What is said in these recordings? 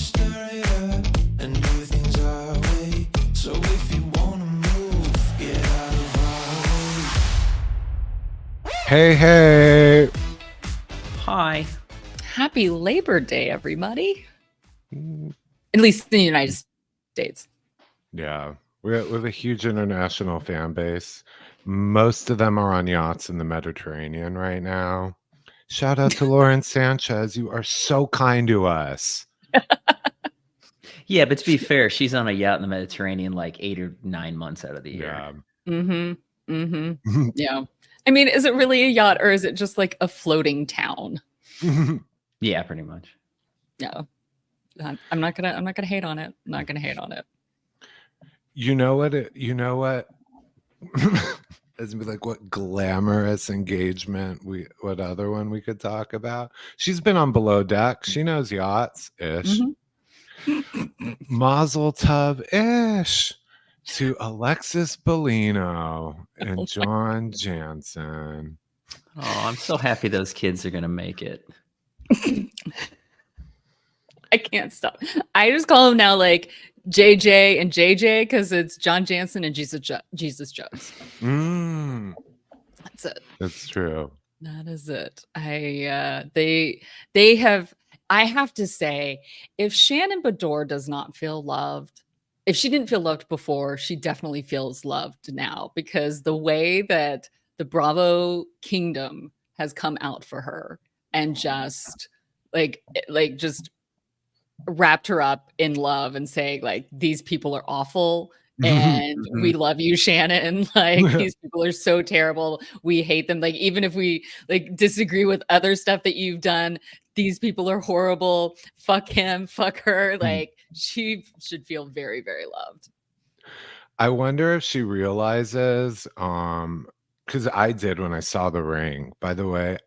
stir it up and do things our way. So if you wanna move, get out of our way. Hey. Hi. Happy Labor Day, everybody. At least in the United States. Yeah, we have a huge international fan base. Most of them are on yachts in the Mediterranean right now. Shout out to Lauren Sanchez. You are so kind to us. Yeah, but to be fair, she's on a yacht in the Mediterranean like 8 or 9 months out of the year. Yeah. Mm-hmm. Mm-hmm. Yeah. I mean, is it really a yacht or is it just like a floating town? Yeah, pretty much. Yeah. I'm not gonna hate on it. I'm not gonna hate on it. You know what? It's like what glamorous engagement what other one we could talk about? She's been on Below Deck. She knows yachts ish. Mm-hmm. Mazel tov ish to Alexis Bellino and John Janssen. Oh, I'm so happy those kids are gonna make it. I can't stop. I just call them now like JJ and JJ because it's John Janssen and Jesus Jones. That's it. That's true. That is it. I have to say, if Shannon Beador does not feel loved, if she didn't feel loved before, she definitely feels loved now because the way that the Bravo Kingdom has come out for her and just just wrapped her up in love and saying like these people are awful and we love you, Shannon. Like these people are so terrible. We hate them. Like even if we like disagree with other stuff that you've done, these people are horrible. Fuck him, fuck her. Like she should feel very, very loved. I wonder if she realizes because I did when I saw the ring. By the way,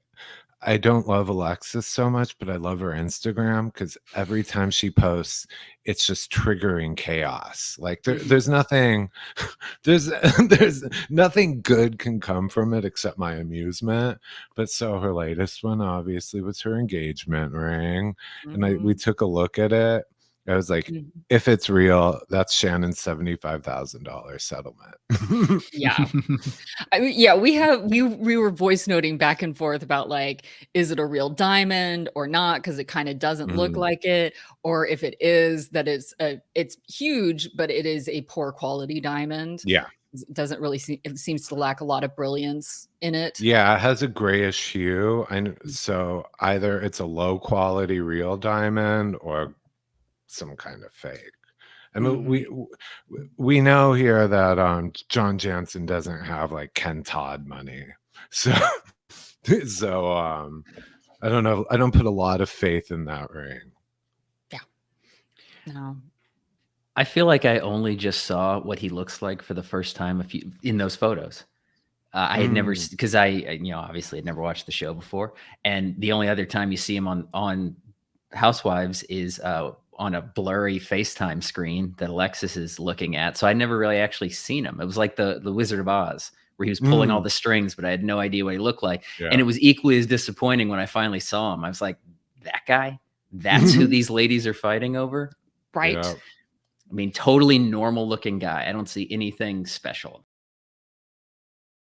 I don't love Alexis so much, but I love her Instagram because every time she posts, it's just triggering chaos. Like there's nothing, there's nothing good can come from it except my amusement. But so her latest one obviously was her engagement ring, and we took a look at it. I was like, if it's real, that's Shannon's $75,000 settlement. Yeah. I mean, yeah, we were voice noting back and forth about like, is it a real diamond or not? Because it kind of doesn't look like it. Or if it is, that it's huge, but it is a poor quality diamond. Yeah. It doesn't really it seems to lack a lot of brilliance in it. Yeah, it has a grayish hue. And so either it's a low quality real diamond or some kind of fake. I mean, we know here that John Janssen doesn't have like Ken Todd money, so I don't know. I don't put a lot of faith in that ring. Yeah, no. I feel like I only just saw what he looks like for the first time in those photos. I had never, because I obviously had never watched the show before, and the only other time you see him on Housewives is on a blurry FaceTime screen that Alexis is looking at. So I never really actually seen him. It was like the Wizard of Oz where he was pulling all the strings, but I had no idea what he looked like. Yeah. And it was equally as disappointing when I finally saw him. I was like, that guy, that's who these ladies are fighting over. Right. Yeah. I mean, totally normal looking guy. I don't see anything special.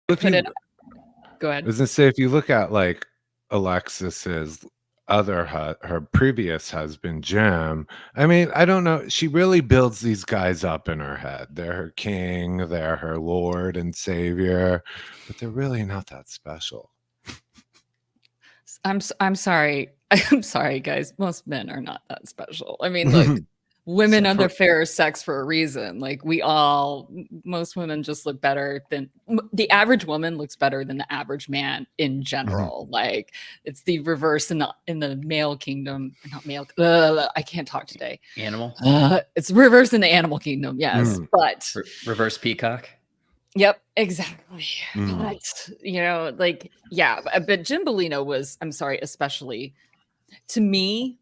Go ahead. I was gonna say, if you look at like Alexis's her previous husband Jim, I mean, I don't know, she really builds these guys up in her head. They're her king, they're her lord and savior, but they're really not that special. I'm sorry. I'm sorry, guys. Most men are not that special. I mean, look, women under fair sex for a reason. Like most women just look better than the average woman looks better than the average man in general. Like it's the reverse in the male kingdom, not male. I can't talk today. Animal. It's reverse in the animal kingdom. Yes, but reverse peacock. Yep, exactly. But but Jim Bellino was, I'm sorry, especially to me,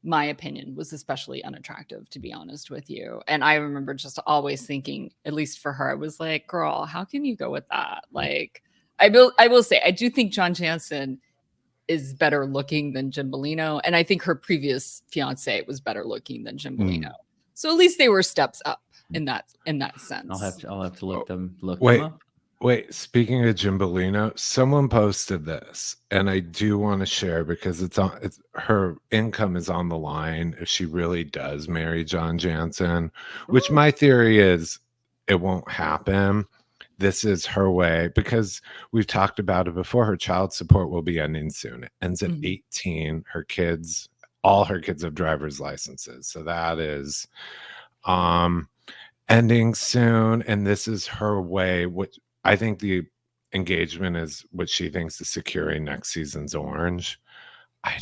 my opinion was especially unattractive, to be honest with you. And I remember just always thinking, at least for her, I was like, girl, how can you go with that? Like, I will say, I do think John Janssen is better looking than Jim Bellino, and I think her previous fiance was better looking than Jim Bellino. So at least they were steps up in that sense. I'll have to look them Wait, up. wait. Speaking of Jim Bellino, someone posted this, and I do want to share because it's her income is on the line if she really does marry John Janssen, which my theory is it won't happen. This is her way because we've talked about it before. Her child support will be ending soon. It ends at 18. All her kids have driver's licenses. So that is ending soon. And this is her way. Which I think the engagement is what she thinks is securing next season's Orange. I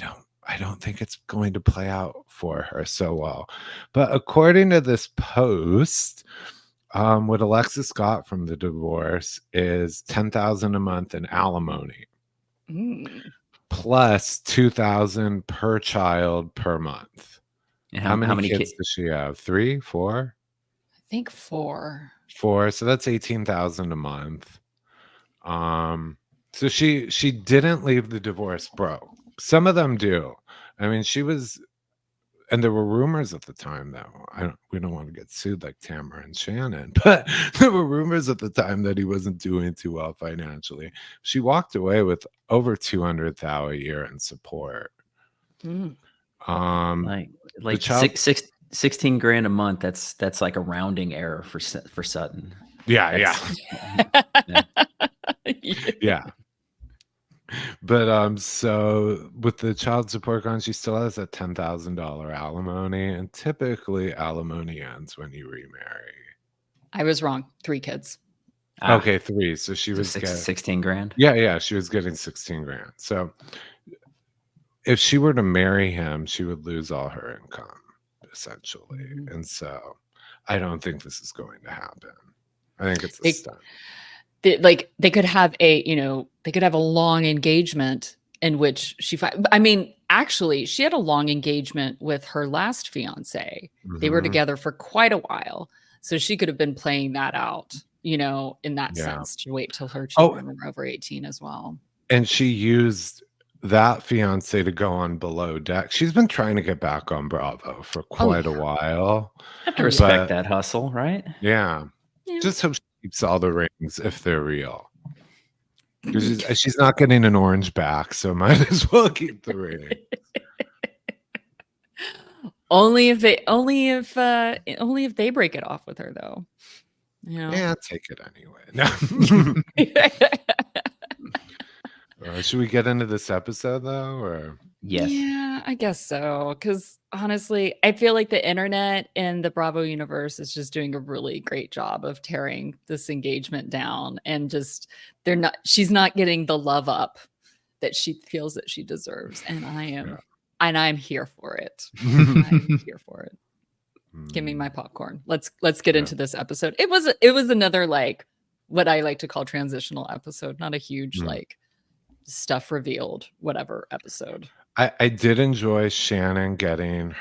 don't think it's going to play out for her so well. But according to this post, what Alexis got from the divorce is $10,000 a month in alimony, plus $2,000 per child per month. And how many kids does she have? 3, 4? I think 4. 4. So that's $18,000 a month. So she didn't leave the divorce broke. Some of them do. I mean, she was. And there were rumors at the time, though. We don't want to get sued like Tamra and Shannon, but there were rumors at the time that he wasn't doing too well financially. She walked away with over $200,000 a year in support. Like 16 grand a month. That's like a rounding error for Sutton. Yeah. But so with the child support gone, she still has a $10,000 alimony, and typically alimony ends when you remarry. I was wrong. 3 kids. Okay, 3. So she was 16 grand. Yeah, she was getting 16 grand. So if she were to marry him, she would lose all her income essentially, and so I don't think this is going to happen. I think it's a stunt. They could have a long engagement in which actually she had a long engagement with her last fiance. They were together for quite a while. So she could have been playing that out, in that sense, to wait till her children were over 18 as well. And she used that fiance to go on Below Deck. She's been trying to get back on Bravo for quite a while. I have to respect that hustle, right? Yeah. Just hope she keeps all the rings if they're real. She's not getting an Orange back, so might as well keep the ring. Only if they break it off with her, though. Yeah, take it anyway. No. Should we get into this episode though, or? Yes. Yeah, I guess so. Because honestly, I feel like the internet and the Bravo universe is just doing a really great job of tearing this engagement down, and she's not getting the love up that she feels that she deserves. And I'm here for it. I'm here for it. Give me my popcorn. Let's get into this episode. It was another what I like to call transitional episode, not a huge stuff revealed whatever episode. I did enjoy Shannon getting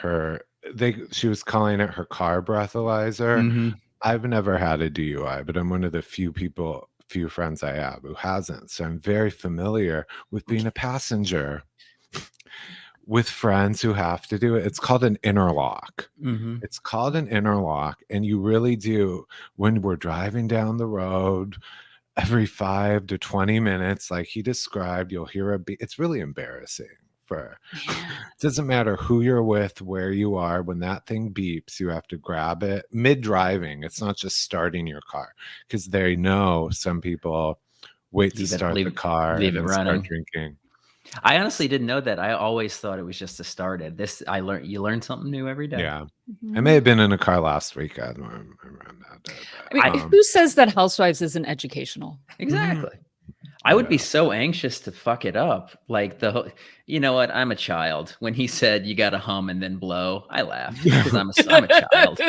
she was calling it her car breathalyzer. I've never had a DUI, but I'm one of the few friends I have who hasn't. So I'm very familiar with being a passenger with friends who have to do it. It's called an interlock. It's called an interlock. And you really do, when we're driving down the road, every 5 to 20 minutes, like he described, you'll hear a beep. It's really embarrassing. It doesn't matter who you're with, where you are. When that thing beeps, you have to grab it mid-driving. It's not just starting your car, because they know some people wait to start the car and then start drinking. I honestly didn't know that. I always thought it was just to start it. You learn something new every day. Yeah. I may have been in a car last week. I don't remember that. Who says that Housewives isn't educational? Exactly. I would be so anxious to fuck it up. You know what? I'm a child. When he said you got to hum and then blow, I laughed because I'm a child.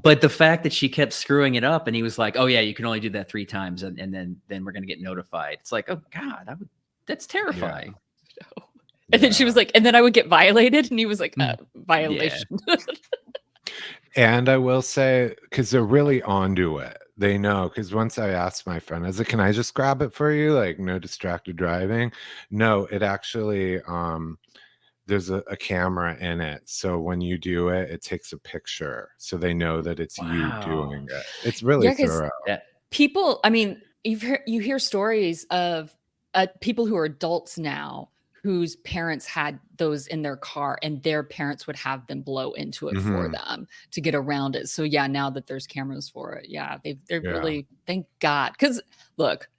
But the fact that she kept screwing it up, and he was like, "Oh yeah, you can only do that 3 times, and then we're gonna get notified." It's like, oh God, that's terrifying. Yeah. And then she was like, and then I would get violated, and he was like, violation. And I will say, because they're really onto it, They know, because once I asked my friend, I was like, "Can I just grab it for you? Like, no distracted driving?" No, it actually there's a camera in it, so when you do it, it takes a picture, so they know that it's you doing it. It's really Yeah, because thorough. Yeah. people, I mean, you hear stories of people who are adults now whose parents had those in their car and their parents would have them blow into it for Mhm. them to get around it. So yeah, now that there's cameras for it, yeah, they're Yeah. really, thank God. Because look,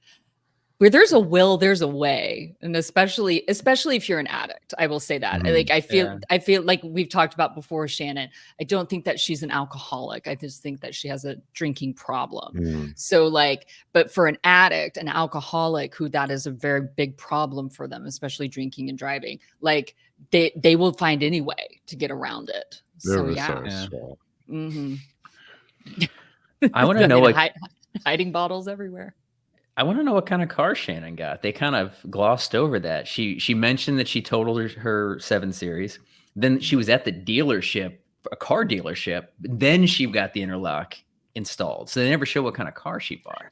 where there's a will, there's a way, and especially if you're an addict, I will say that. Mhm. Like Yeah. I feel like we've talked about before, Shannon. I don't think that she's an alcoholic. I just think that she has a drinking problem. Mm. So like, but for an addict, an alcoholic, who that is a very big problem for them, especially drinking and driving. Like they will find any way to get around it. They're So yeah. resourceful. Mm-hmm. I want to know what hiding bottles everywhere. I want to know what kind of car Shannon got. They kind of glossed over that. She mentioned that she totaled her 7 Series. Then she was at the dealership, a car dealership. Then she got the interlock installed. So they never show what kind of car she bought.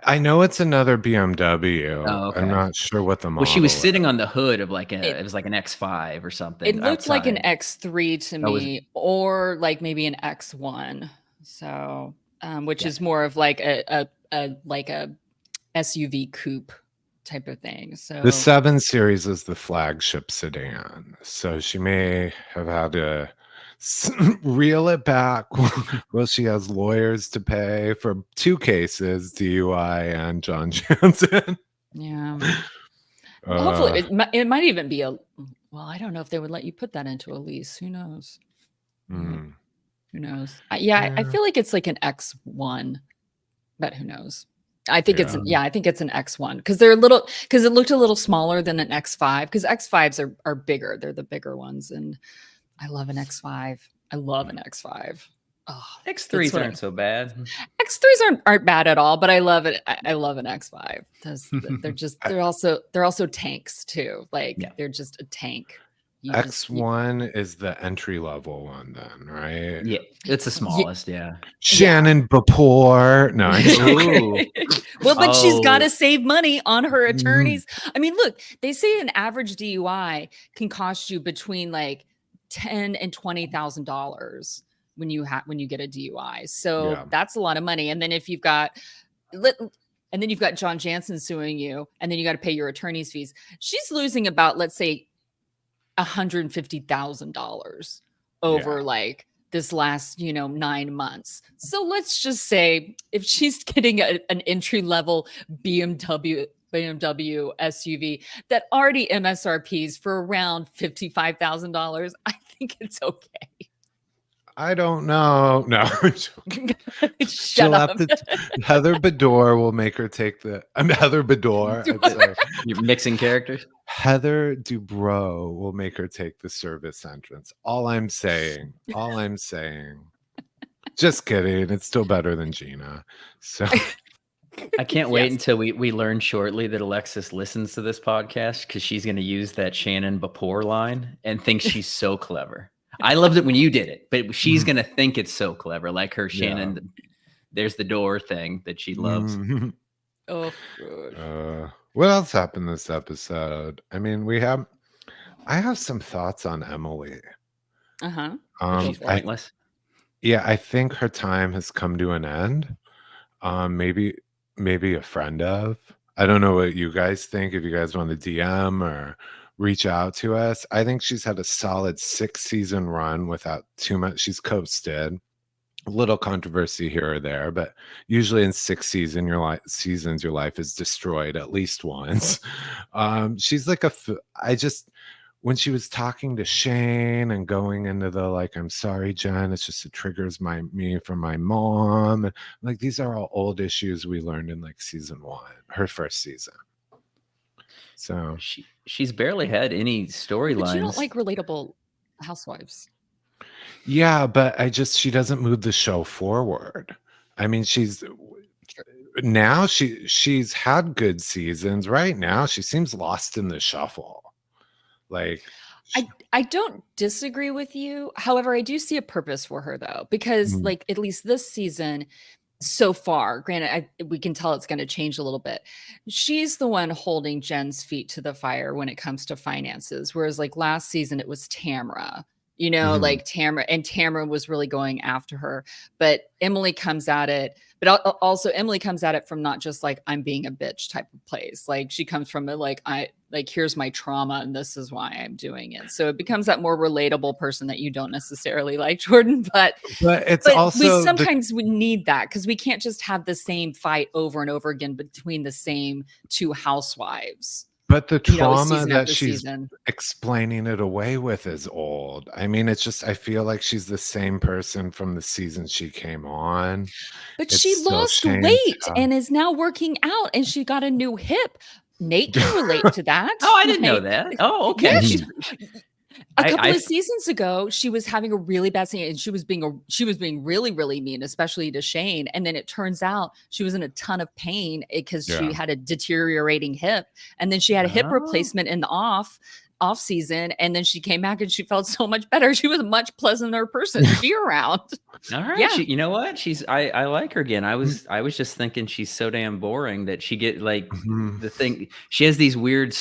I know it's another BMW. Oh, okay. I'm not sure what the model. Well, she was is. sitting on the hood of like it was like an X5 or something. It looked like an outside. X3 to me, or like maybe an X1. So, which is more of like a SUV coupe type of thing. So The 7 Series is the flagship sedan, so she may have had to reel it back. Well, she has lawyers to pay for 2 cases, DUI and John Janssen. yeah. Well, hopefully it might even be well, I don't know if they would let you put that into a lease. Who knows? Mm. Who knows? I feel like it's like an X1, but who knows? I think it's an X1 because it looked a little smaller than an X5 because X5s are bigger. They're the bigger ones. And I love an X5. I love an X5. Oh, X3s aren't so bad. X3s aren't bad at all, but I love it. I love an X5. They're also tanks too. Like they're just a tank. X1 is the entry level one, then, right? Yeah, it's the smallest. Yeah. Shannon Bepore. No, well, but she's got to save money on her attorneys. I mean, look, they say an average DUI can cost you between like $10,000 and $20,000 when you get a DUI. So that's a lot of money. And then if you've got John Janssen suing you, and then you got to pay your attorney's fees, she's losing about, let's say, $150,000 over like this last 9 months. So let's just say if she's getting an entry level BMW SUV that already MSRPs for around $55,000, I think it's okay. I don't know. No, Shut up. Heather Beador will make her take the. Heather Beador. I'm sorry. You're mixing characters. Heather Dubrow will make her take the service entrance. All I'm saying. Just kidding. It's still better than Gina. So I can't wait until we learn shortly that Alexis listens to this podcast, because she's going to use that Shannon Bepore line and think she's so clever. I loved it when you did it, but she's going to think it's so clever, like her Shannon, there's the door thing that she loves. Oh, good. What else happened this episode? I mean, I have some thoughts on Emily. She's pointless. I think her time has come to an end. Maybe a friend of. I don't know what you guys think. If you guys want to DM or reach out to us. I think she's had a solid 6-season run without too much. She's coasted. A little controversy here or there, but usually in 6 seasons, your life is destroyed at least once. She's like when she was talking to Shane and going into the I'm sorry, Jen, it triggers me from my mom. Like, these are all old issues we learned in season 1, her first season. So she's barely had any storylines. But you don't like relatable housewives. Yeah, but she doesn't move the show forward. I mean, she's had good seasons. Right now, she seems lost in the shuffle. I don't disagree with you. However, I do see a purpose for her though, because at least this season, so far, granted, we can tell it's going to change a little bit. She's the one holding Jen's feet to the fire when it comes to finances. Whereas like last season, it was Tamra, like Tamra was really going after her, but Emily comes at it. But also Emily comes at it from not just like, I'm being a bitch type of place. Like she comes from it, like, here's my trauma and this is why I'm doing it. So it becomes that more relatable person that you don't necessarily like, Jordan, but also we need that because we can't just have the same fight over and over again between the same two housewives. But the trauma that she's explaining it away with is old. I mean, it's just, I feel like she's the same person from the season she came on. But she lost weight and is now working out and she got a new hip. Nate can relate to that. Oh, I didn't know that. Oh, okay. Yeah, a couple of seasons ago, she was having a really bad scene and she was being really, really mean, especially to Shane. And then it turns out she was in a ton of pain because she had a deteriorating hip. And then she had a hip replacement in the off season. And then she came back and she felt so much better. She was a much pleasanter person to be around. All right. Yeah. You know what? I like her again. I was just thinking she's so damn boring that she get like the thing. She has these weird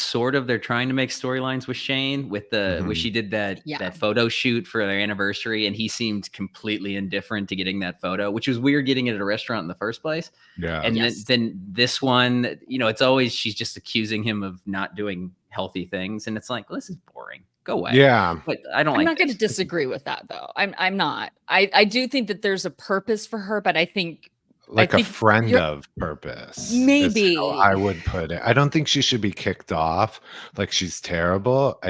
they're trying to make storylines with Shane with where she did that photo shoot for their anniversary. And he seemed completely indifferent to getting that photo, which was weird getting it at a restaurant in the first place. Yeah. And then this one, it's always, she's just accusing him of not doing healthy things. And it's like, well, this is boring. Go away. Yeah. But I'm not going to disagree with that though. I'm not. I do think that there's a purpose for her, but I think a friend of purpose. Maybe I would put it. I don't think she should be kicked off like she's terrible.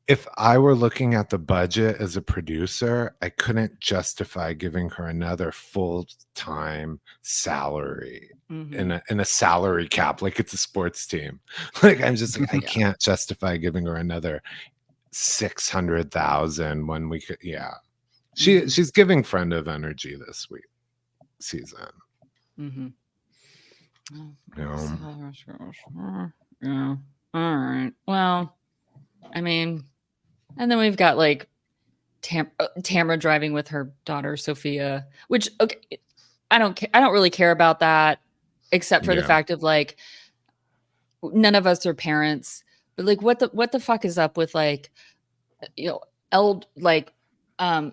If I were looking at the budget as a producer, I couldn't justify giving her another full-time salary in a salary cap, like it's a sports team. Like I'm just like, I can't justify giving her another 600,000 when we could. Yeah, she's giving friend of energy this season. Yeah. All right. Well, I mean. And then we've got like Tamra driving with her daughter Sophia, which I don't really care about that, except for the fact of like none of us are parents, but like what the fuck is up with like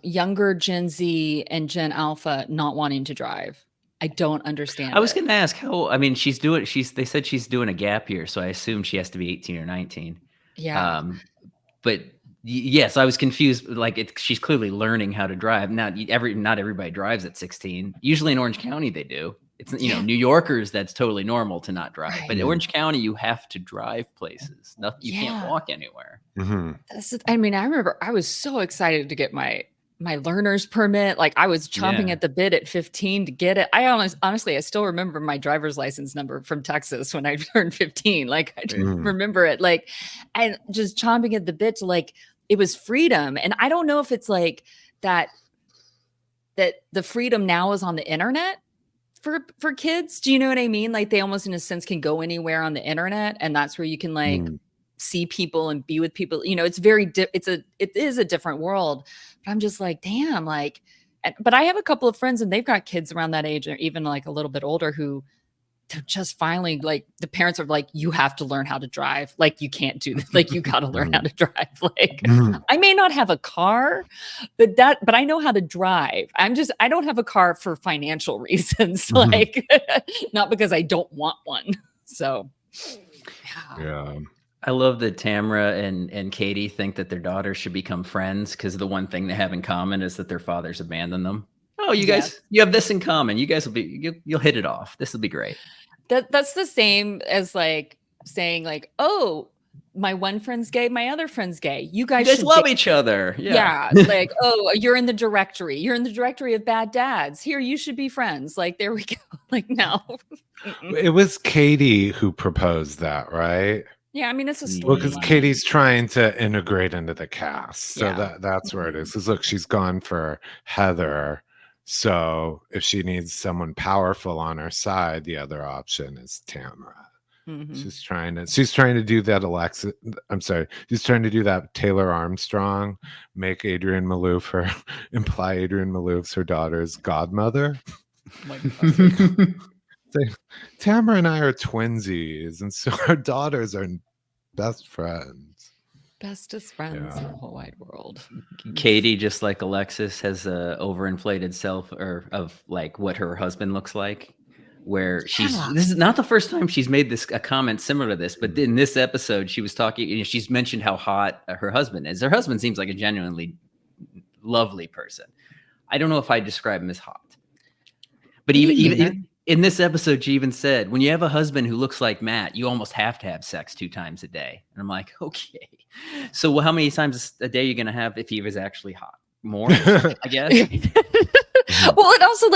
younger Gen Z and Gen Alpha not wanting to drive? I don't understand. I was going to ask how. I mean, they said she's doing a gap year, so I assume she has to be 18 or 19. Yeah. But. Yes, I was confused. Like she's clearly learning how to drive. Now, not everybody drives at 16. Usually in Orange County, they do. It's New Yorkers. That's totally normal to not drive. Right. But in Orange County, you have to drive places. You can't walk anywhere. I mean, I remember I was so excited to get my learner's permit. Like I was chomping at the bit at 15 to get it. Honestly, I still remember my driver's license number from Texas when I turned 15. Like I remember it. Like, and just chomping at the bit to like. It was freedom. And I don't know if it's like that the freedom now is on the internet for kids. Do you know what I mean? Like they almost in a sense can go anywhere on the internet and that's where you can like see people and be with people. It's it is a different world, but I'm just like, damn, like, but I have a couple of friends and they've got kids around that age or even like a little bit older who they're just finally like the parents are like, you have to learn how to drive. Like you can't do this. Like you got to learn how to drive. Like I may not have a car, but I know how to drive. I don't have a car for financial reasons. Like not because I don't want one. So yeah. I love that Tamra and Katie think that their daughters should become friends because the one thing they have in common is that their fathers abandoned them. Oh, you guys, you have this in common. You guys you'll hit it off. This will be great. That's the same as like saying like, oh, my one friend's gay, my other friend's gay. You guys love each other. Yeah. Like, oh, you're in the directory. You're in the directory of bad dads. Here, you should be friends. Like, there we go. Like, no. It was Katie who proposed that, right? Yeah, I mean, it's a story. Well, because Katie's trying to integrate into the cast. So that's where it is. Because look, she's gone for Heather. So if she needs someone powerful on her side, the other option is Tamra. She's trying to do that Alexis. I'm sorry. She's trying to do that Taylor Armstrong, imply Adrienne Malouf her daughter's godmother. my God. Tamra and I are twinsies, and so our daughters are best friends. Bestest friends in the whole wide world. Katie, just like Alexis, has a overinflated self or of like what her husband looks like. Where this is not the first time she's made a comment similar to this, but in this episode, she was talking. She's mentioned how hot her husband is. Her husband seems like a genuinely lovely person. I don't know if I describe him as hot, but even in this episode, she even said, when you have a husband who looks like Matt, you almost have to have sex 2 times a day. And I'm like, okay. So how many times a day are you going to have if he was actually hot? More, I guess. Well, and also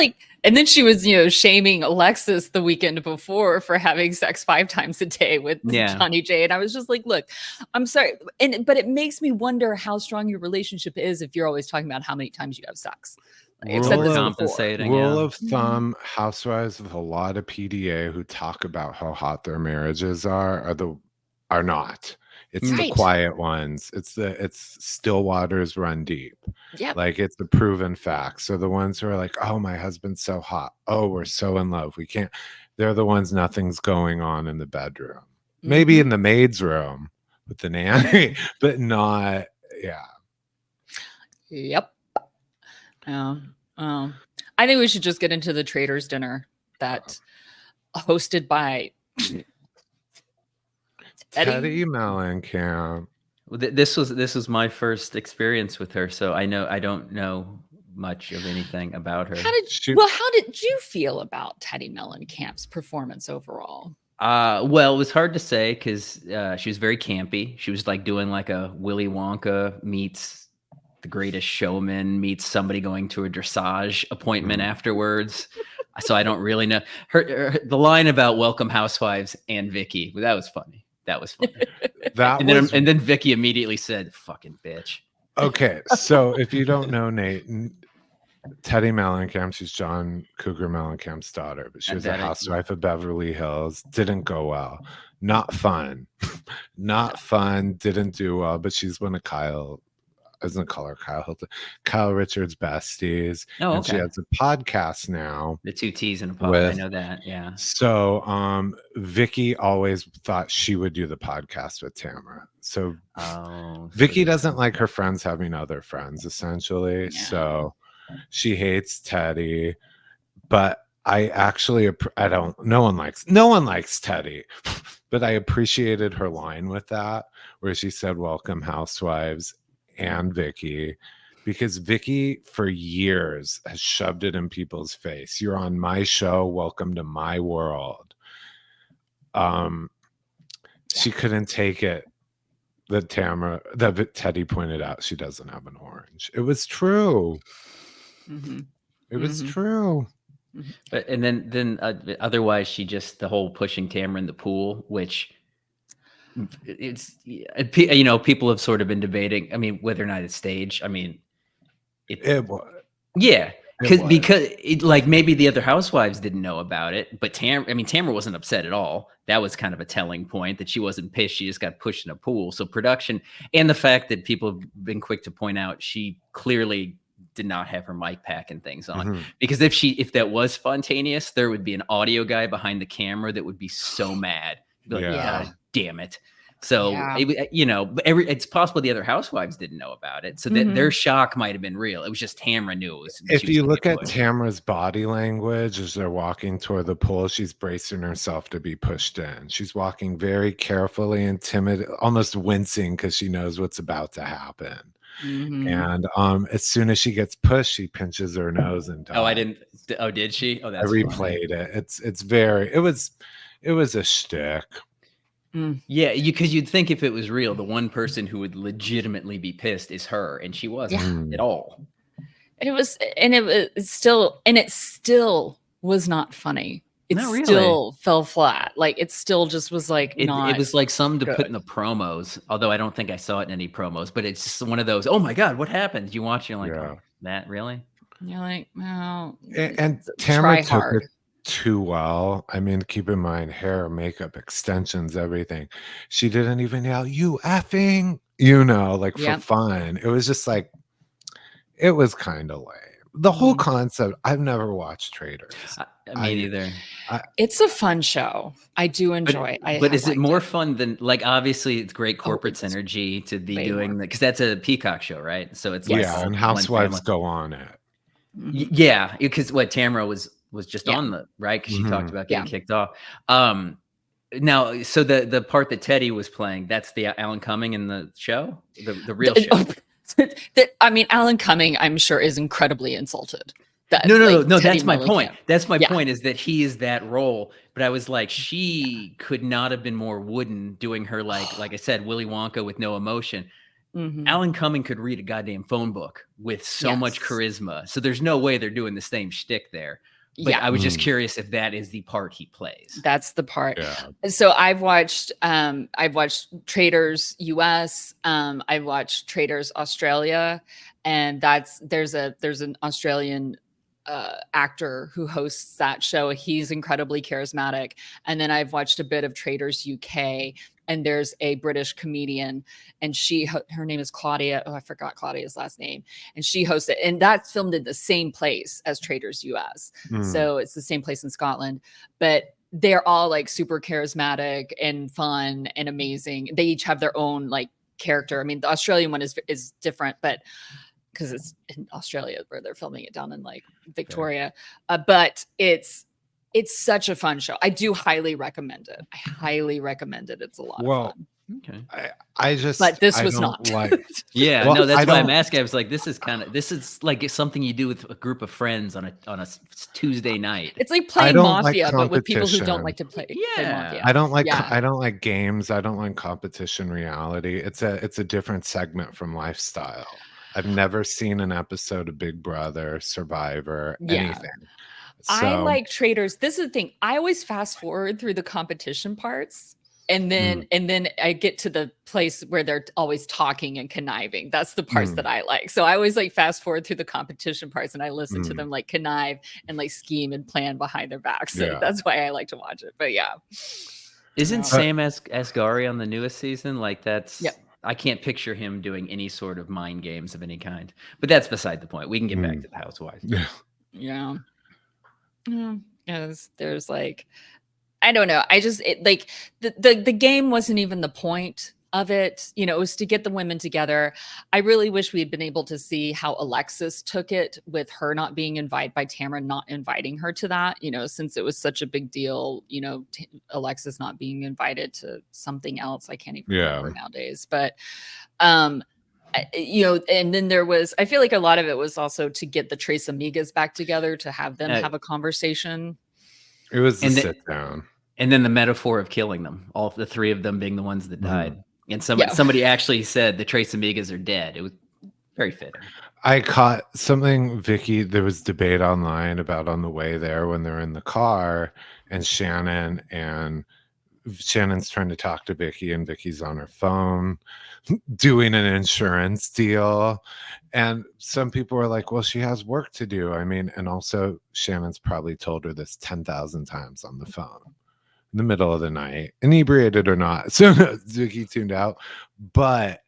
and then she was, shaming Alexis the weekend before for having sex 5 times a day with Johnnie J. And I was just like, look, I'm sorry. But it makes me wonder how strong your relationship is if you're always talking about how many times you have sex. Rule of thumb, housewives with a lot of PDA who talk about how hot their marriages are not. It's the quiet ones. It's still waters run deep. Yeah. Like it's the proven fact. So the ones who are like, oh, my husband's so hot. Oh, we're so in love. We can't. They're the ones nothing's going on in the bedroom. Maybe in the maid's room with the nanny, but not. Yeah. Yep. I think we should just get into the Traitors dinner that hosted by Teddi Mellencamp. This was my first experience with her, so I don't know much of anything about her. How did you feel about Teddi Mellencamp's performance overall? Well, it was hard to say because she was very campy. She was like doing like a Willy Wonka meets The Greatest Showman meets somebody going to a dressage appointment afterwards. So I don't really know the line about welcome housewives and Vicki. That was funny. And then Vicki immediately said, "Fucking bitch." Okay, so if you don't know Nate, Teddi Mellencamp, she's John Cougar Mellencamp's daughter, but she was a housewife of Beverly Hills. Didn't go well. Not fun. Not fun. Didn't do well, but she's one of Kyle Richards' besties. Oh, okay. And she has a podcast now. The 2 T's in a pod. I know that. Yeah. So Vicki always thought she would do the podcast with Tamra. So Vicki doesn't like her friends having other friends, essentially. Yeah. So she hates Teddi. But no one likes Teddi. But I appreciated her line with that, where she said, welcome housewives and Vicki, because Vicki for years has shoved it in people's face. You're on my show. Welcome to my world. She couldn't take it that Teddi pointed out she doesn't have an orange. It was true. It was true. But and then otherwise she just the whole pushing Tamra in the pool, which people have sort of been debating. I mean, whether or not it's staged. I mean, it was. Yeah, because maybe the other housewives didn't know about it, but Tamra wasn't upset at all. That was kind of a telling point that she wasn't pissed. She just got pushed in a pool. So production and the fact that people have been quick to point out she clearly did not have her mic pack and things on, because if that was spontaneous, there would be an audio guy behind the camera that would be so mad. God damn it. So it's possible the other housewives didn't know about it, so that their shock might have been real. It was just Tamra knew it was. If you look at Tamra's body language as they're walking toward the pool, she's bracing herself to be pushed in. She's walking very carefully and timid, almost wincing because she knows what's about to happen. And as soon as she gets pushed, she pinches her nose and dies. Did she? Oh, that's I replayed it. It was a shtick. Yeah, because you'd think if it was real, the one person who would legitimately be pissed is her, and she wasn't at all. And it still was not funny. It still fell flat. It still just was it was like something to put in the promos. Although I don't think I saw it in any promos, but it's just one of those. Oh my God, what happened? You watch, you're like, oh, that really? And you're like, well, and Tamra took it too well. I mean, keep in mind, hair, makeup, extensions, everything. She didn't even yell, "You effing," for fun. It was just it was kind of lame. The whole Mhm. concept. I've never watched Traitors. Me neither. It's a fun show. I do enjoy. But have is it liked more fun than, like, obviously it's great corporate it's synergy to be way doing more. because that's a Peacock show, right? So it's like Yes. Yeah, all and one Housewives family. go on it. Mhm. Yeah, because what Tamra was just Yeah. on the right because she talked Mhm. about getting Yeah. kicked off. Now, so the part that Teddi was playing, that's the Alan Cumming in the show, the real show. I mean, Alan Cumming, I'm sure, is incredibly insulted. That No. Teddi That's my point. Mellencamp. That's my Yeah. point is that he is that role. But I was like, she could not have been more wooden doing her like I said, Willy Wonka with no emotion. Mhm. Alan Cumming could read a goddamn phone book with so much Yes. charisma. So there's no way they're doing the same shtick there. But Yeah. I was just Mm. curious if that is the part he plays. That's the part. Yeah. So I've watched Traitors US, I've watched Traitors Australia, and there's an Australian actor who hosts that show. He's incredibly charismatic. And then I've watched a bit of Traitors UK, and there's a British comedian, and her name is Claudia. Oh, I forgot Claudia's last name. And she hosts it, and that's filmed in the same place as Traitors US. Mm. So it's the same place in Scotland, but they're all like super charismatic and fun and amazing. They each have their own like character. I mean, the Australian one is different, but because it's in Australia where they're filming it down in like Victoria. But it's such a fun show. I do highly recommend it. I highly recommend it. It's a lot of fun. Okay. I just, But this I was don't not. like. Yeah, Well, no, that's I why I'm don't- asking. I was like, this is like something you do with a group of friends on a Tuesday night. It's like playing don't like Mafia, but with people who don't competition. like to play Yeah. Mafia. I don't like. Yeah. I don't like games. I don't like competition reality. It's a different segment from lifestyle. I've never seen an episode of Big Brother, Survivor, Yeah. anything. I So, like Traitors. This is the thing. I always fast forward through the competition parts. And then I get to the place where they're always talking and conniving. That's the parts that I like. So I always like fast forward through the competition parts, and I listen to them like connive and like scheme and plan behind their backs. So Yeah. that's why I like to watch it. But yeah. Isn't No. Sam Asghari on the newest season? Like that's Yep. I can't picture him doing any sort of mind games of any kind. But that's beside the point. We can get back to the Housewives. yeah. Yeah. There's like, I don't know. I just like the game wasn't even the point of it. You know, it was to get the women together. I really wish we had been able to see how Alexis took it with her not being invited by Tamra, not inviting her to that, you know, since it was such a big deal, you know, Alexis not being invited to something else. I can't even remember nowadays, but, you know, and then I feel like a lot of it was also to get the Tres Amigas back together, to have them have a conversation. It was the And sit down. And then the metaphor of killing them, all the three of them being the ones that died. And somebody actually said the Tres Amigas are dead. It was very fitting. I caught something, Vicki, there was debate online about on the way there when they're in the car, and Shannon's trying to talk to Vicki, and Vicki's on her phone doing an insurance deal. And some people were like, well, she has work to do. I mean, and also Shannon's probably told her this 10,000 times on the phone in the middle of the night, inebriated or not. So Vicki tuned out. But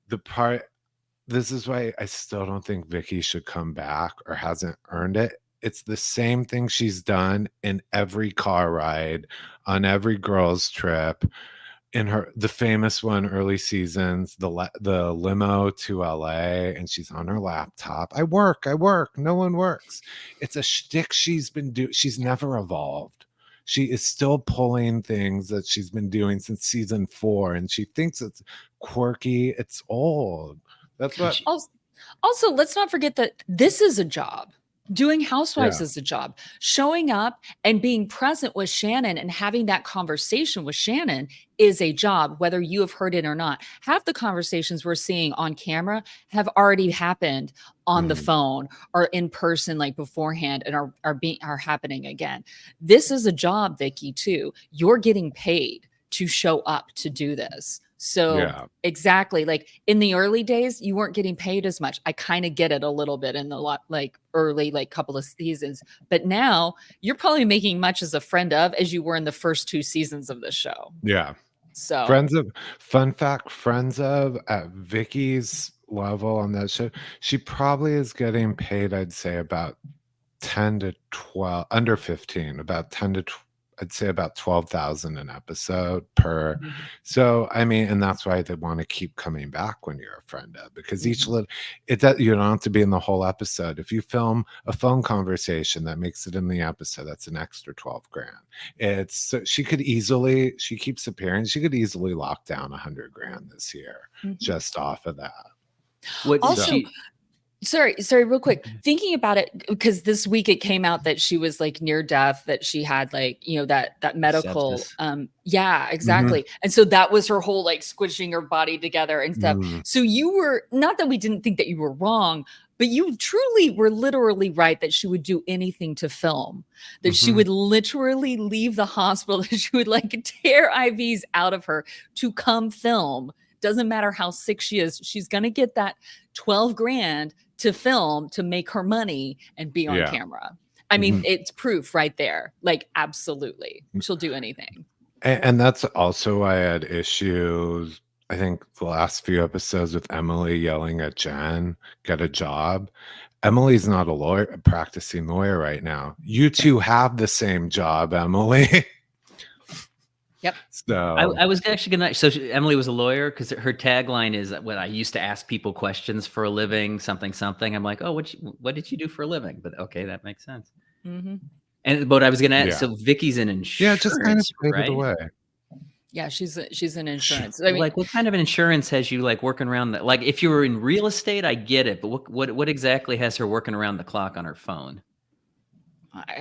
this is why I still don't think Vicki should come back or hasn't earned it. It's the same thing she's done in every car ride, on every girls' trip, in the famous one early seasons, the limo to LA, and she's on her laptop. I work. No one works. It's a shtick she's been doing. She's never evolved. She is still pulling things that she's been doing since season 4, and she thinks it's quirky. It's old. That's what. Also, let's not forget that this is a job. Doing Housewives is a job. Showing up and being present with Shannon and having that conversation with Shannon is a job, whether you have heard it or not. Half the conversations we're seeing on camera have already happened on the phone or in person, like beforehand, and are happening again. This is a job, Vicki, too. You're getting paid to show up to do this. So exactly, like in the early days, you weren't getting paid as much. I kind of get it a little bit in the early couple of seasons, but now you're probably making much as a friend of as you were in the first 2 seasons of the show. Yeah. So Friends of Vicki's level on that show, she probably is getting paid, I'd say about 10 to 12, under 15, about 10 to I'd say about 12,000 an episode per. Mhm. So, I mean, and that's why they want to keep coming back when you're a friend of, because each Mhm. little, you don't have to be in the whole episode. If you film a phone conversation that makes it in the episode, that's an extra 12 grand. It's so she keeps appearing. She could easily lock down 100 grand this year Mhm. just off of that. What did Also, she? sorry, real quick. Thinking about it, because this week it came out that she was like near death, that she had like, that medical, Sepsis. yeah, exactly. And so that was her whole like squishing her body together and stuff. Mm. So you were, not that we didn't think that you were wrong, but you truly were literally right that she would do anything to film, that she Mhm. would literally leave the hospital, that she would like tear IVs out of her to come film. Doesn't matter how sick she is, she's going to get that 12 grand to film to make her money and be on Yeah. camera. I mean, Mhm. it's proof right there. Like, absolutely. She'll do anything. And that's also why I had issues, I think, the last few episodes with Emily yelling at Jen, get a job. Emily's not a practicing lawyer right now. You two have the same job, Emily. Yep. So I was actually gonna. So Emily was a lawyer, because her tagline is, when I used to ask people questions for a living, something something. I'm like, oh, what did you do for a living? But okay, that makes sense. Mm-hmm. And but I was gonna ask. Yeah. So Vicky's in yeah, just kind of insurance, fade it right? away. Yeah, she's in insurance. I mean, Like, what kind of insurance has you like working around that? Like, if you were in real estate, I get it, but what exactly has her working around the clock on her phone?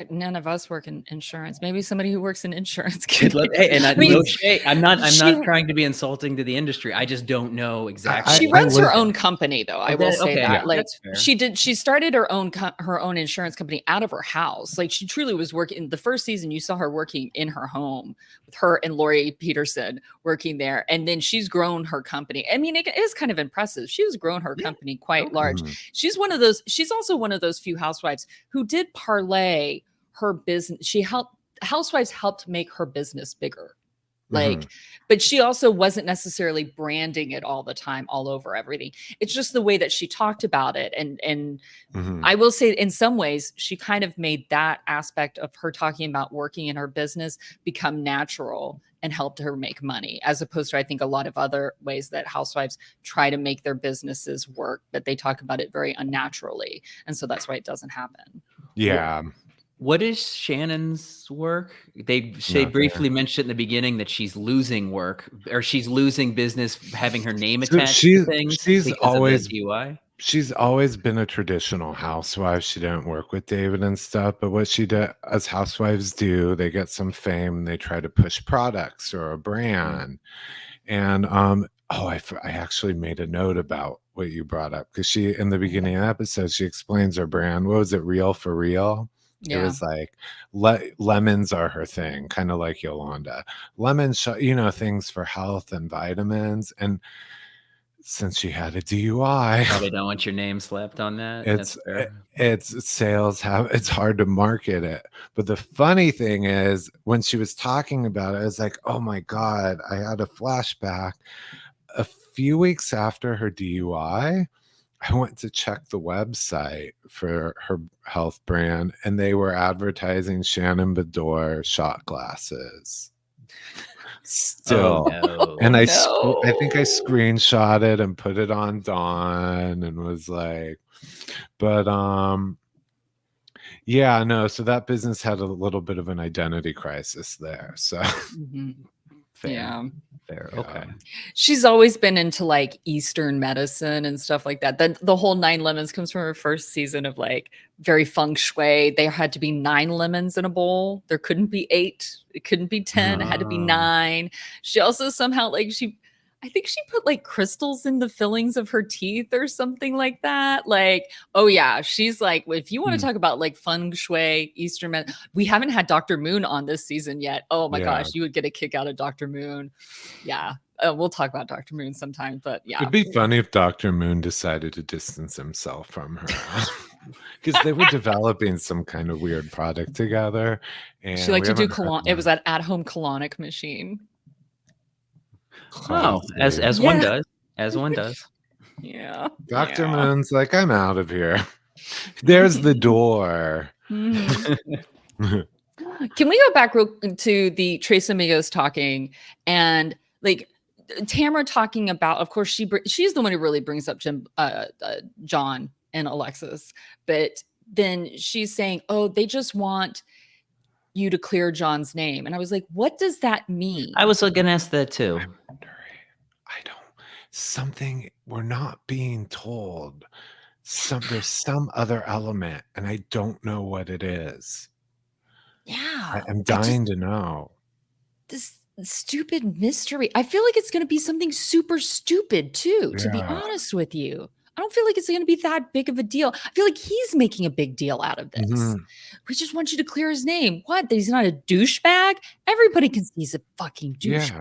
none of us work in insurance. Maybe somebody who works in insurance. Hey, and I mean, no shade. I'm not she- trying to be insulting to the industry. I just don't know exactly. She runs her own company, though. I will say okay, that. yeah, Like, that's fair. she started her own insurance company out of her house. Like, she truly was working. The first season, you saw her working in her home with her and Lori Peterson working there, and then she's grown her company. I mean, it is kind of impressive. She's grown her company quite large. Mhm. She's one of those. She's also one of those few housewives who did parlay her business. Housewives helped make her business bigger. Like, but she also wasn't necessarily branding it all the time, all over everything. It's just the way that she talked about it. And Mhm. I will say, in some ways, she kind of made that aspect of her talking about working in her business become natural and helped her make money, as opposed to, I think, a lot of other ways that housewives try to make their businesses work, but they talk about it very unnaturally. And so that's why it doesn't happen. Yeah. What is Shannon's work? They Nothing. briefly mentioned in the beginning that she's losing work, or she's losing business, having her name So attached to things she's because always of the DUI. She's always been a traditional housewife. She didn't work with David and stuff, but what she did, as housewives do, they get some fame and they try to push products or a brand. And I actually made a note about what you brought up, because she, in the beginning of the episode, she explains her brand. What was it? Real for real. It Yeah. was like lemons are her thing, kind of like Yolanda. Lemons, things for health and vitamins. And since she had a DUI, Probably don't want your name slapped on that. That's fair. it's sales it's hard to market it. But the funny thing is, when she was talking about it, I was like, oh my God, I had a flashback. A few weeks after her DUI, I went to check the website for her health brand, and they were advertising Shannon Beador shot glasses. Still. no. And I No. think I screenshot it and put it on Dawn and was like, but yeah, no, so that business had a little bit of an identity crisis there. So Mhm. Fair. Yeah. Fair. Yeah. Okay. She's always been into like Eastern medicine and stuff like that. The whole 9 lemons comes from her first season of like very feng shui. There had to be 9 lemons in a bowl. There couldn't be 8. It couldn't be 10. It had to be 9. She also somehow I think she put like crystals in the fillings of her teeth or something like that. Like, oh yeah, she's like, if you want to talk about like feng shui, Eastern med, we haven't had Dr. Moon on this season yet. Oh my gosh, you would get a kick out of Dr. Moon. Yeah. We'll talk about Dr. Moon sometime, but yeah. It'd be funny if Dr. Moon decided to distance himself from her. Because they were developing some kind of weird product together. And She liked to do colon. it was an at-home colonic machine. Oh, as one does. As one does. Yeah. Dr. Yeah. Moon's like, I'm out of here. There's the door. Mhm. Can we go back to the Tres Amigos talking and like Tamra talking about? Of course, she's the one who really brings up John and Alexis, but then she's saying, "Oh, they just want you to clear John's name," and I was like, "What does that mean?" I was going to ask that too. I'm wondering. I don't. Something we're not being told. There's some other element, and I don't know what it is. Yeah, I'm dying to know. this stupid mystery. I feel like it's going to be something super stupid too, to be Yeah. honest with you. I don't feel like it's going to be that big of a deal. I feel like he's making a big deal out of this. Mhm. We just want you to clear his name. What? That he's not a douchebag? Everybody can see he's a fucking douchebag. Yeah.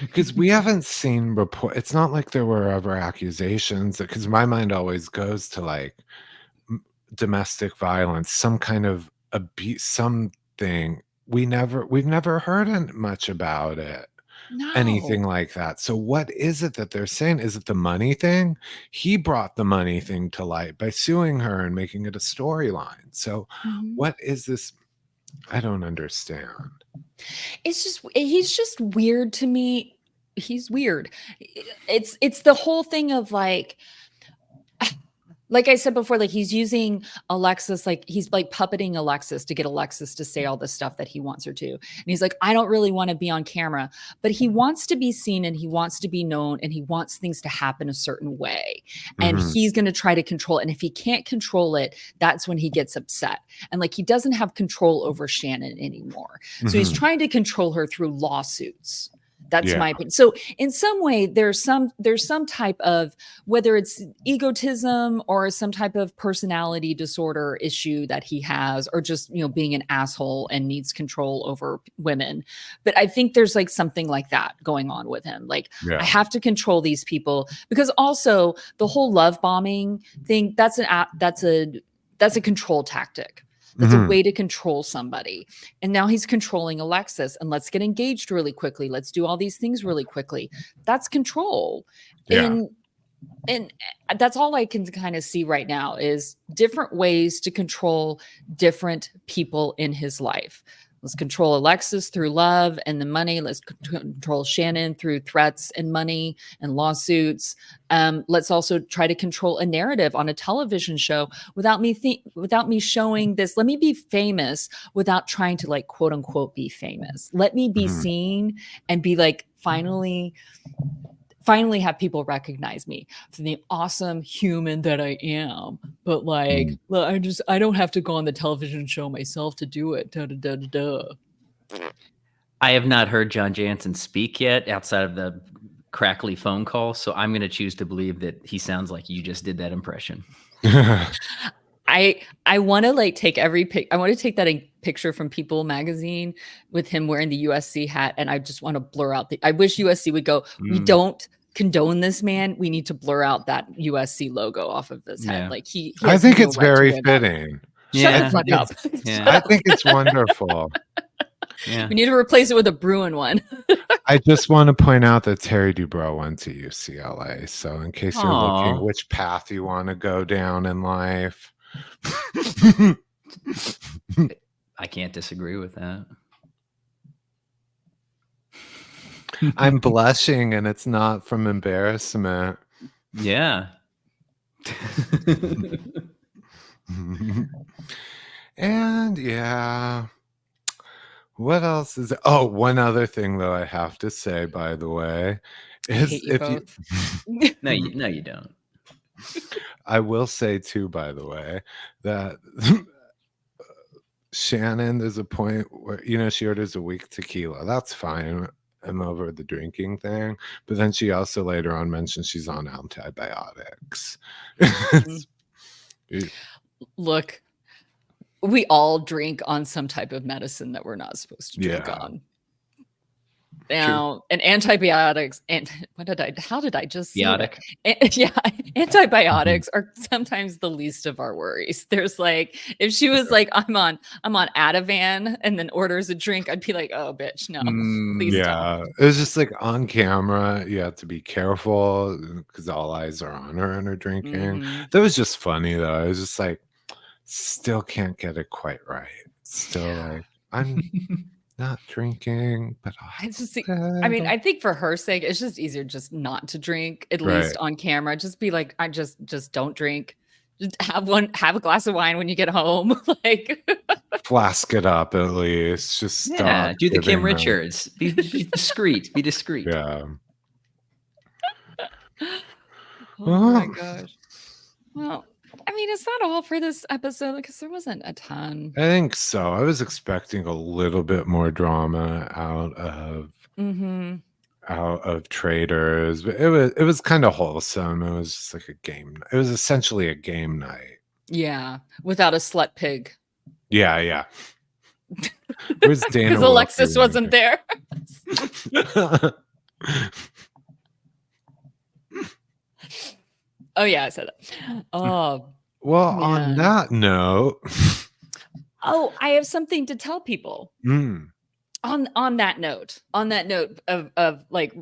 Because we haven't seen report. It's not like there were ever accusations. Because my mind always goes to like domestic violence, some kind of abuse, something. We've never heard much about it. Anything No. like that. So what is it that they're saying? Is it the money thing? He brought the money thing to light by suing her and making it a storyline. So Mhm. what is this? I don't understand. He's just weird to me. He's weird. It's the whole thing of like I said before, like he's using Alexis, like he's like puppeting Alexis to get Alexis to say all the stuff that he wants her to. And he's like, I don't really want to be on camera, but he wants to be seen and he wants to be known and he wants things to happen a certain way. And Mhm. he's going to try to control it. And if he can't control it, that's when he gets upset. And like he doesn't have control over Shannon anymore. So he's Mhm. trying to control her through lawsuits. That's Yeah. my opinion. So in some way, there's some type of, whether it's egotism or some type of personality disorder issue that he has, or just, being an asshole and needs control over women. But I think there's like something like that going on with him. Like, Yeah. I have to control these people, because also the whole love bombing thing, that's a control tactic. That's a Mhm. way to control somebody. And now he's controlling Alexis, and let's get engaged really quickly. Let's do all these things really quickly. That's control. Yeah. And that's all I can kind of see right now is different ways to control different people in his life. Let's control Alexis through love and the money. Let's control Shannon through threats and money and lawsuits. Let's also try to control a narrative on a television show without me showing this. Let me be famous without trying to like quote unquote be famous. Let me be Mhm. seen and be like finally have people recognize me for the awesome human that I am. But like, Mm. well, I don't have to go on the television show myself to do it. Da, da, da, da, da. I have not heard John Janssen speak yet outside of the crackly phone call. So I'm going to choose to believe that he sounds like you just did that impression. I want to like take I want to take that picture from People magazine with him wearing the USC hat, and I just want to blur out I wish USC would go, we don't condone this man. We need to blur out that USC logo off of his head. Yeah. Like he I has think no it's right to very wear that. fitting. Shut Yeah. the fuck up. Yeah. Shut I up. think it's wonderful. Yeah. We need to replace it with a Bruin one. I just want to point out that Terry Dubrow went to UCLA. So in case you're looking Aw. which path you want to go down in life. I can't disagree with that. I'm blushing and it's not from embarrassment. Yeah. And yeah. What else is Oh, one other thing though I have to say, by the way, I is hate you if you both. No, you don't. I will say too, by the way, that Shannon, there's a point where, she orders a weak tequila. That's fine. I'm over the drinking thing. But then she also later on mentions she's on antibiotics. It- Look, we all drink on some type of medicine that we're not supposed to drink Yeah. on. Now, and antibiotics, and how did I just say that? Biotic. Yeah, antibiotics are sometimes the least of our worries. There's like, if she was like, I'm on Ativan and then orders a drink, I'd be like, oh, bitch, no, please don't. Yeah, it was just like on camera. You have to be careful because all eyes are on her and her drinking. Mhm. That was just funny though. I was just like, still can't get it quite right. Still like, I'm not drinking, but I just see, I mean, I think for her sake, it's just easier just not to drink, at Right. least on camera. Just be like, I just don't drink. Just have a glass of wine when you get home. Like, flask it up at least. Just Yeah, stop do the Kim giving them- Richards. Be discreet. Be discreet. Yeah. oh my gosh. Well, I mean, is that all for this episode? Because there wasn't a ton. I think so. I was expecting a little bit more drama out of Mm-hmm. Traitors, but it was kind of wholesome. It was just like a game. It was essentially a game night. Yeah, without a slut pig. Yeah. Where's Dana? Because Alexis wasn't there. Oh yeah, I said that. Oh. Well, Man. on that note. Oh, I have something to tell people. On that note of like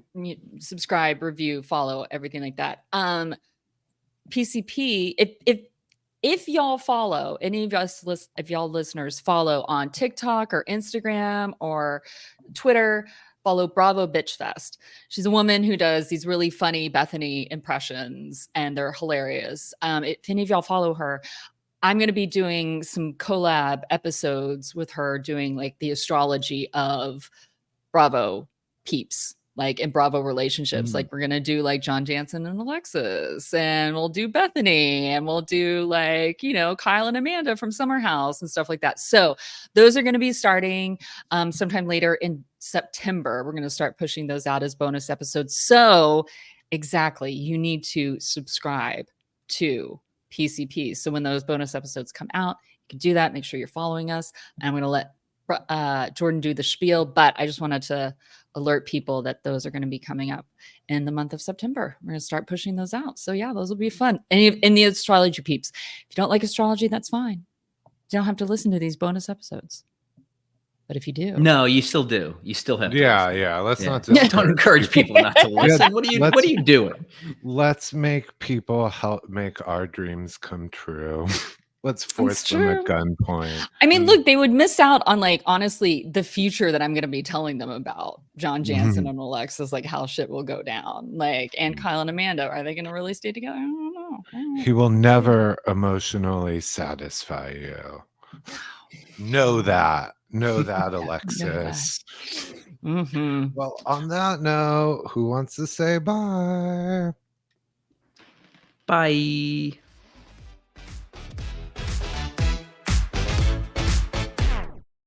subscribe, review, follow, everything like that. PCP, if y'all follow any of us, if y'all listeners follow on TikTok or Instagram or Twitter, follow Bravo Bitch Fest. She's a woman who does these really funny Bethany impressions, and they're hilarious. If any of y'all follow her, I'm going to be doing some collab episodes with her, doing like the astrology of Bravo peeps, like in Bravo relationships. Like we're going to do like John Janssen and Alexis, and we'll do Bethany, and we'll do like, Kyle and Amanda from Summer House and stuff like that. So those are going to be starting sometime later in September. We're going to start pushing those out as bonus episodes. So exactly, you need to subscribe to PCP. So when those bonus episodes come out, you can do that. Make sure you're following us. And I'm going to let Jordan do the spiel, but I just wanted to alert people that those are going to be coming up in the month of September. We're going to start pushing those out. So yeah, those will be fun. And in the astrology peeps, if you don't like astrology, that's fine. You don't have to listen to these bonus episodes. But if you do, no, you still do. You still have to listen. Yeah. Let's not don't encourage people not to listen. What are you doing? Let's make people help make our dreams come true. Let's force them at gunpoint. I mean, look, they would miss out on, like, honestly, the future that I'm going to be telling them about John Janssen and Alexis, like how shit will go down. Like, and Kyle and Amanda, are they going to really stay together? I don't know. He will never emotionally satisfy you. Know that, Alexis. Well, on that note, who wants to say bye? Bye.